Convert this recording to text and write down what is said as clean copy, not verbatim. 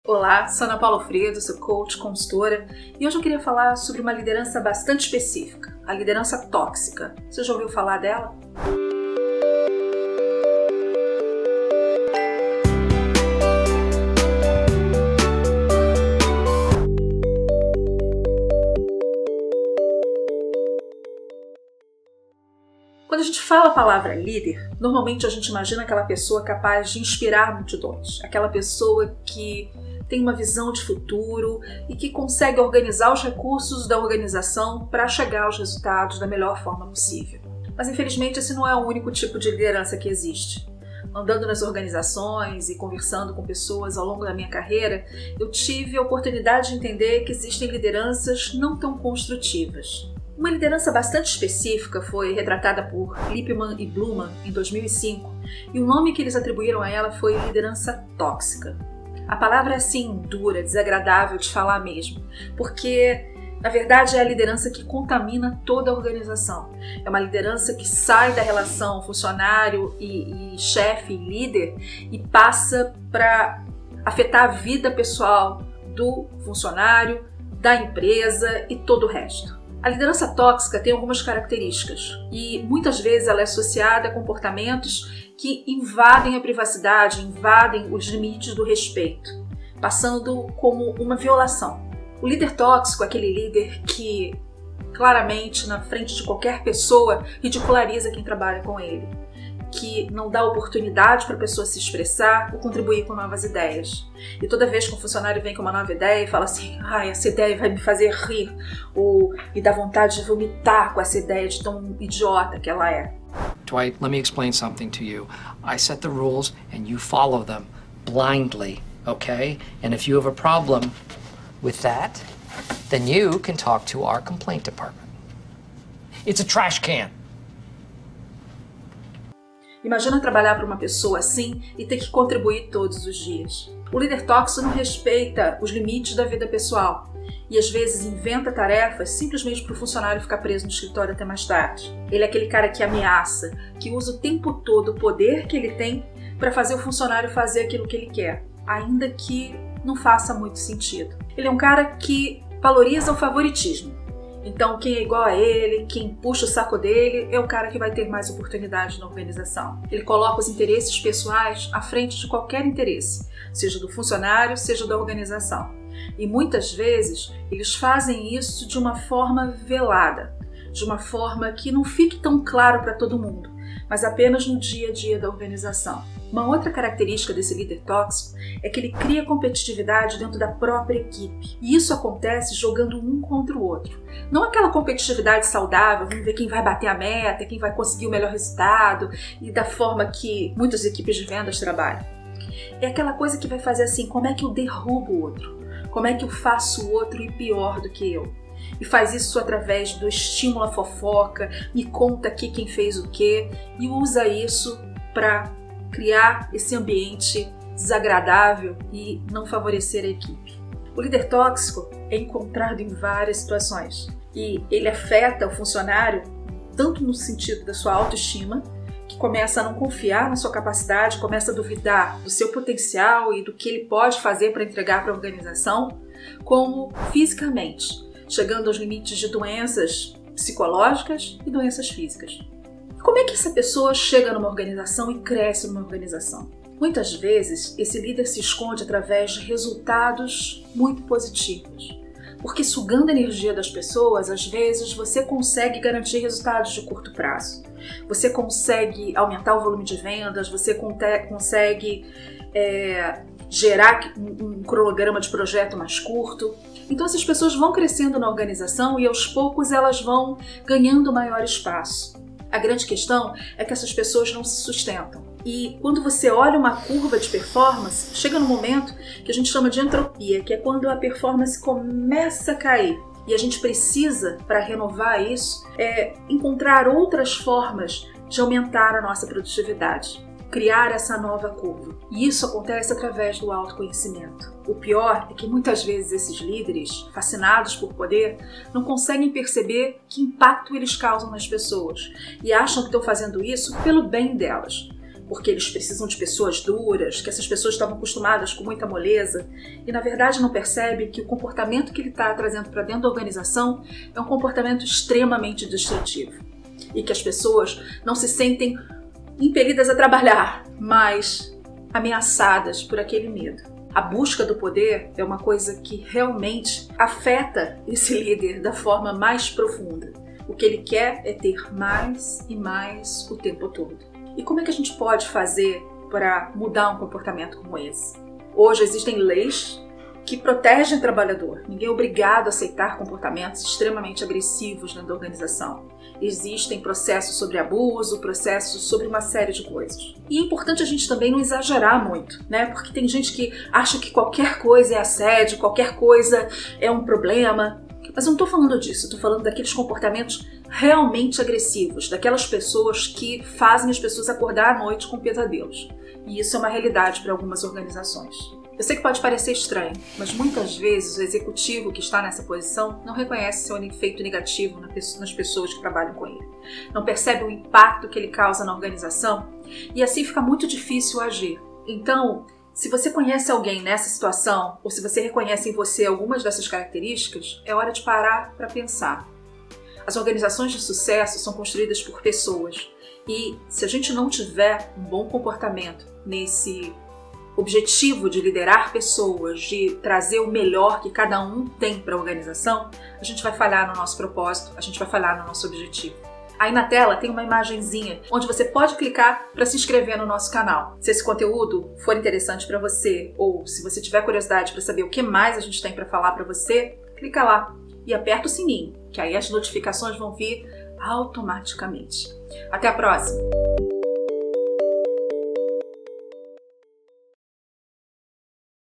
Olá, sou Ana Paula Alfredo, sou coach, consultora, e hoje eu queria falar sobre uma liderança bastante específica, a liderança tóxica. Você já ouviu falar dela? Quando a gente fala a palavra líder, normalmente a gente imagina aquela pessoa capaz de inspirar multidões, aquela pessoa que tem uma visão de futuro e que consegue organizar os recursos da organização para chegar aos resultados da melhor forma possível. Mas infelizmente esse não é o único tipo de liderança que existe. Andando nas organizações e conversando com pessoas ao longo da minha carreira, eu tive a oportunidade de entender que existem lideranças não tão construtivas. Uma liderança bastante específica foi retratada por Lippmann e Blumen em 2005, e o nome que eles atribuíram a ela foi liderança tóxica. A palavra é assim, dura, desagradável de falar mesmo, porque na verdade é a liderança que contamina toda a organização. É uma liderança que sai da relação funcionário e chefe, líder, e passa para afetar a vida pessoal do funcionário, da empresa e todo o resto. A liderança tóxica tem algumas características e muitas vezes ela é associada a comportamentos que invadem a privacidade, invadem os limites do respeito, passando como uma violação. O líder tóxico é aquele líder que claramente na frente de qualquer pessoa ridiculariza quem trabalha com ele, que não dá oportunidade para a pessoa se expressar ou contribuir com novas ideias. E toda vez que um funcionário vem com uma nova ideia e fala assim, essa ideia vai me fazer rir, ou me dá vontade de vomitar com essa ideia de tão idiota que ela é. Dwight, let me explain something to you. I set the rules and you follow them blindly, okay? And if you have a problem with that, then you can talk to our complaint department. It's a trash can. Imagina trabalhar para uma pessoa assim e ter que contribuir todos os dias. O líder tóxico não respeita os limites da vida pessoal e às vezes inventa tarefas simplesmente para o funcionário ficar preso no escritório até mais tarde. Ele é aquele cara que ameaça, que usa o tempo todo o poder que ele tem para fazer o funcionário fazer aquilo que ele quer, ainda que não faça muito sentido. Ele é um cara que valoriza o favoritismo. Então, quem é igual a ele, quem puxa o saco dele, é o cara que vai ter mais oportunidade na organização. Ele coloca os interesses pessoais à frente de qualquer interesse, seja do funcionário, seja da organização. E muitas vezes, eles fazem isso de uma forma velada, de uma forma que não fique tão claro para todo mundo, mas apenas no dia a dia da organização. Uma outra característica desse líder tóxico é que ele cria competitividade dentro da própria equipe. E isso acontece jogando um contra o outro. Não aquela competitividade saudável, vamos ver quem vai bater a meta, quem vai conseguir o melhor resultado e da forma que muitas equipes de vendas trabalham. É aquela coisa que vai fazer assim, como é que eu derrubo o outro? Como é que eu faço o outro ir pior do que eu? E faz isso através do estímulo à fofoca, me conta aqui quem fez o quê, e usa isso para criar esse ambiente desagradável e não favorecer a equipe. O líder tóxico é encontrado em várias situações e ele afeta o funcionário tanto no sentido da sua autoestima, que começa a não confiar na sua capacidade, começa a duvidar do seu potencial e do que ele pode fazer para entregar para a organização, como fisicamente, chegando aos limites de doenças psicológicas e doenças físicas. Como é que essa pessoa chega numa organização e cresce numa organização? Muitas vezes, esse líder se esconde através de resultados muito positivos. Porque sugando a energia das pessoas, às vezes você consegue garantir resultados de curto prazo. Você consegue aumentar o volume de vendas, você consegue gerar um cronograma de projeto mais curto. Então essas pessoas vão crescendo na organização e aos poucos elas vão ganhando maior espaço. A grande questão é que essas pessoas não se sustentam. E quando você olha uma curva de performance, chega no momento que a gente chama de entropia, que é quando a performance começa a cair. E a gente precisa, para renovar isso, encontrar outras formas de aumentar a nossa produtividade, criar essa nova curva. E isso acontece através do autoconhecimento. O pior é que muitas vezes esses líderes, fascinados por poder, não conseguem perceber que impacto eles causam nas pessoas e acham que estão fazendo isso pelo bem delas. porque eles precisam de pessoas duras, que essas pessoas estavam acostumadas com muita moleza e na verdade não percebe que o comportamento que ele está trazendo para dentro da organização é um comportamento extremamente destrutivo e que as pessoas não se sentem impelidas a trabalhar, mas ameaçadas por aquele medo. A busca do poder é uma coisa que realmente afeta esse líder da forma mais profunda. O que ele quer é ter mais e mais o tempo todo. E como é que a gente pode fazer para mudar um comportamento como esse? Hoje existem leis que protegem o trabalhador. Ninguém é obrigado a aceitar comportamentos extremamente agressivos dentro da organização. Existem processos sobre abuso, processos sobre uma série de coisas. E é importante a gente também não exagerar muito, né? Porque tem gente que acha que qualquer coisa é assédio, qualquer coisa é um problema. Mas eu não estou falando disso, estou falando daqueles comportamentos realmente agressivos, daquelas pessoas que fazem as pessoas acordar à noite com pesadelos. E isso é uma realidade para algumas organizações. Eu sei que pode parecer estranho, mas muitas vezes o executivo que está nessa posição não reconhece seu efeito negativo nas pessoas que trabalham com ele. Não percebe o impacto que ele causa na organização e assim fica muito difícil agir. Então, se você conhece alguém nessa situação, ou se você reconhece em você algumas dessas características, é hora de parar para pensar. As organizações de sucesso são construídas por pessoas. E se a gente não tiver um bom comportamento nesse objetivo de liderar pessoas, de trazer o melhor que cada um tem para a organização, a gente vai falhar no nosso propósito, a gente vai falhar no nosso objetivo. Aí na tela tem uma imagenzinha onde você pode clicar para se inscrever no nosso canal. Se esse conteúdo for interessante para você ou se você tiver curiosidade para saber o que mais a gente tem para falar para você, clica lá e aperta o sininho, que aí as notificações vão vir automaticamente. Até a próxima!